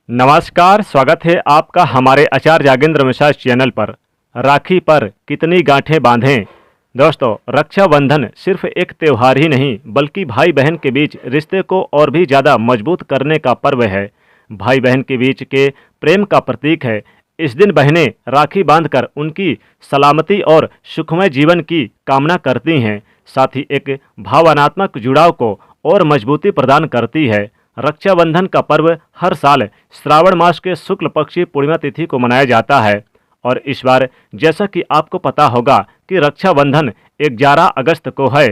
नमस्कार, स्वागत है आपका हमारे आचार्य जागेंद्र मिश्रा चैनल पर। राखी पर कितनी गांठें बांधें। दोस्तों, रक्षाबंधन सिर्फ एक त्यौहार ही नहीं बल्कि भाई बहन के बीच रिश्ते को और भी ज़्यादा मजबूत करने का पर्व है। भाई बहन के बीच के प्रेम का प्रतीक है। इस दिन बहनें राखी बांधकर उनकी सलामती और सुखमय जीवन की कामना करती हैं। साथ ही एक भावनात्मक जुड़ाव को और मजबूती प्रदान करती है। रक्षाबंधन का पर्व हर साल श्रावण मास के शुक्ल पक्ष की पूर्णिमा तिथि को मनाया जाता है और इस बार जैसा कि आपको पता होगा कि रक्षाबंधन 11 अगस्त को है।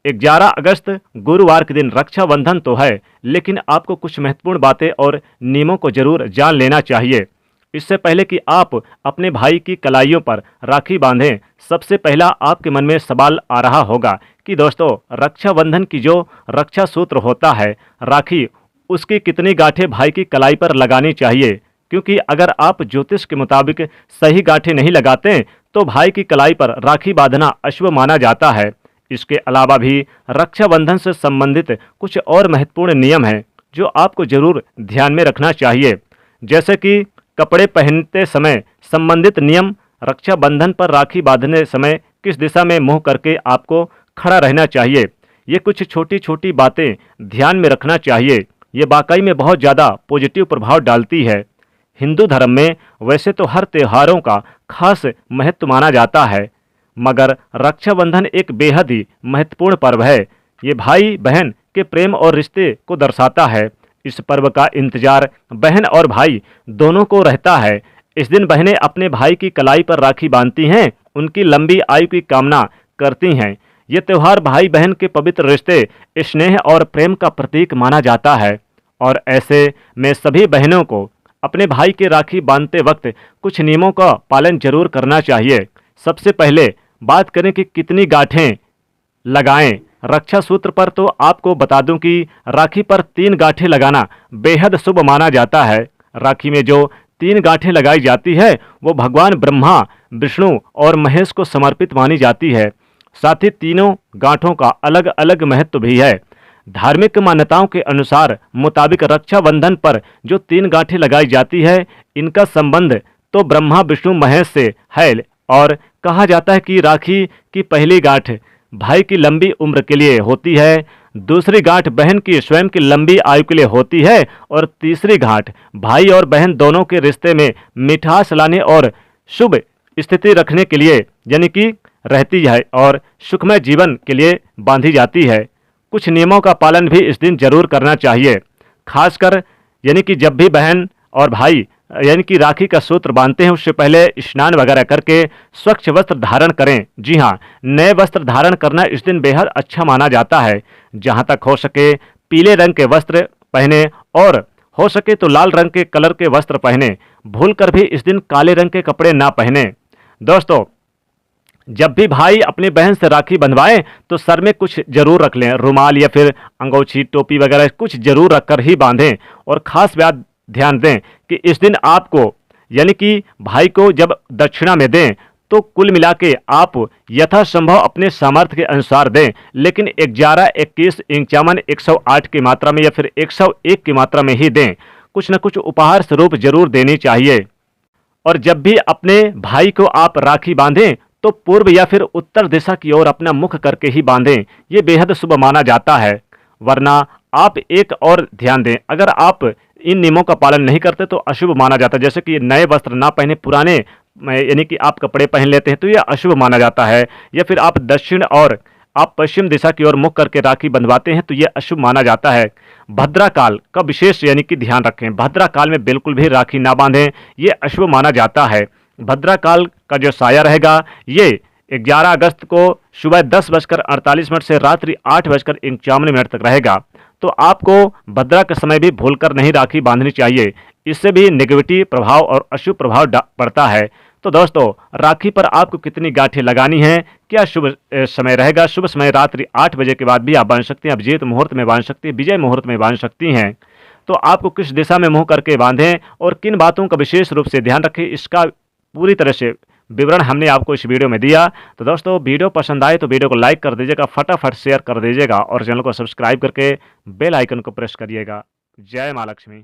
11 अगस्त गुरुवार के दिन रक्षाबंधन तो है, लेकिन आपको कुछ महत्वपूर्ण बातें और नियमों को जरूर जान लेना चाहिए। इससे पहले कि आप अपने भाई की कलाइयों पर राखी बांधें, सबसे पहला आपके मन में सवाल आ रहा होगा कि दोस्तों, रक्षाबंधन की जो रक्षा सूत्र होता है राखी, उसकी कितनी गांठें भाई की कलाई पर लगानी चाहिए। क्योंकि अगर आप ज्योतिष के मुताबिक सही गांठें नहीं लगाते तो भाई की कलाई पर राखी बांधना अशुभ माना जाता है। इसके अलावा भी रक्षाबंधन से संबंधित कुछ और महत्वपूर्ण नियम हैं जो आपको जरूर ध्यान में रखना चाहिए, जैसे कि कपड़े पहनते समय संबंधित नियम। रक्षाबंधन पर राखी बांधने समय किस दिशा में मुंह करके आपको खड़ा रहना चाहिए, ये कुछ छोटी छोटी बातें ध्यान में रखना चाहिए। ये वाकई में बहुत ज़्यादा पॉजिटिव प्रभाव डालती है। हिंदू धर्म में वैसे तो हर त्योहारों का खास महत्व माना जाता है, मगर रक्षाबंधन एक बेहद ही महत्वपूर्ण पर्व है। ये भाई बहन के प्रेम और रिश्ते को दर्शाता है। इस पर्व का इंतजार बहन और भाई दोनों को रहता है। इस दिन बहनें अपने भाई की कलाई पर राखी बांधती हैं, उनकी लंबी आयु की कामना करती हैं। ये त्यौहार भाई बहन के पवित्र रिश्ते, स्नेह और प्रेम का प्रतीक माना जाता है और ऐसे में सभी बहनों को अपने भाई की राखी बांधते वक्त कुछ नियमों का पालन जरूर करना चाहिए। सबसे पहले बात करें कि कितनी गांठें लगाएं। रक्षा सूत्र पर तो आपको बता दूं कि राखी पर 3 गांठें लगाना बेहद शुभ माना जाता है। राखी में जो 3 गांठें लगाई जाती है वो भगवान ब्रह्मा, विष्णु और महेश को समर्पित मानी जाती है। साथ ही तीनों गांठों का अलग अलग महत्व भी है। धार्मिक मान्यताओं के अनुसार मुताबिक रक्षाबंधन पर जो 3 गांठें लगाई जाती है, इनका संबंध तो ब्रह्मा विष्णु महेश से है और कहा जाता है कि राखी की पहली गांठ भाई की लंबी उम्र के लिए होती है, दूसरी गांठ बहन की स्वयं की लंबी आयु के लिए होती है और तीसरी गांठ भाई और बहन दोनों के रिश्ते में मिठास लाने और शुभ स्थिति रखने के लिए यानी कि रहती है और सुखमय जीवन के लिए बांधी जाती है। कुछ नियमों का पालन भी इस दिन जरूर करना चाहिए, खासकर यानी कि जब भी बहन और भाई यानी कि राखी का सूत्र बांधते हैं उससे पहले स्नान वगैरह करके स्वच्छ वस्त्र धारण करें। जी हाँ, नए वस्त्र धारण करना इस दिन बेहद अच्छा माना जाता है। जहाँ तक हो सके पीले रंग के वस्त्र पहने और हो सके तो लाल रंग के कलर के वस्त्र पहने। भूलकर भी इस दिन काले रंग के कपड़े ना पहने। दोस्तों, जब भी भाई अपनी बहन से राखी बंधवाएं तो सर में कुछ जरूर रख लें, रुमाल या फिर अंगोछी टोपी वगैरह कुछ जरूर रखकर ही बांधें। और खास बात ध्यान दें कि इस दिन आपको यानी कि भाई को जब दक्षिणा में दें तो कुल मिला के आप यथासंभव अपने सामर्थ्य के अनुसार दें, लेकिन 11, 21, 51, 108 की मात्रा में या फिर 101 की मात्रा में ही दें। कुछ न कुछ उपहार स्वरूप जरूर देनी चाहिए। और जब भी अपने भाई को आप राखी बांधें तो पूर्व या फिर उत्तर दिशा की ओर अपना मुख करके ही बांधें। ये बेहद शुभ माना जाता है। वरना आप एक और ध्यान दें, अगर आप इन नियमों का पालन नहीं करते तो अशुभ माना जाता है। जैसे कि नए वस्त्र ना पहने, पुराने यानी कि आप कपड़े पहन लेते हैं तो ये अशुभ माना जाता है। या फिर आप दक्षिण और आप पश्चिम दिशा की ओर मुख करके राखी बंधवाते हैं तो ये अशुभ माना जाता है। भद्रा काल का विशेष यानी कि ध्यान रखें। भद्रा काल में बिल्कुल भी राखी ना बांधें, ये अशुभ माना जाता है। भद्रा काल का जो साया रहेगा ये 11 अगस्त को सुबह 10:48 से रात्रि 8:51 तक रहेगा। तो आपको भद्रा के समय भी भूलकर नहीं राखी बांधनी चाहिए, इससे भी नेगेटिव प्रभाव और अशुभ प्रभाव पड़ता है। तो दोस्तों, राखी पर आपको कितनी गांठें लगानी हैं, क्या शुभ समय रहेगा? शुभ समय रात्रि 8 बजे के बाद भी आप बांध सकते हैं, अभिजीत मुहूर्त में बांध सकती हैं, विजय मुहूर्त में बांध सकती हैं। तो आपको किस दिशा में मुंह करके बांधें और किन बातों का विशेष रूप से ध्यान रखें, इसका पूरी तरह से विवरण हमने आपको इस वीडियो में दिया। तो दोस्तों, वीडियो पसंद आए तो वीडियो को लाइक कर दीजिएगा, फटाफट शेयर कर दीजिएगा और चैनल को सब्सक्राइब करके बेल आइकन को प्रेस करिएगा। जय माँ लक्ष्मी।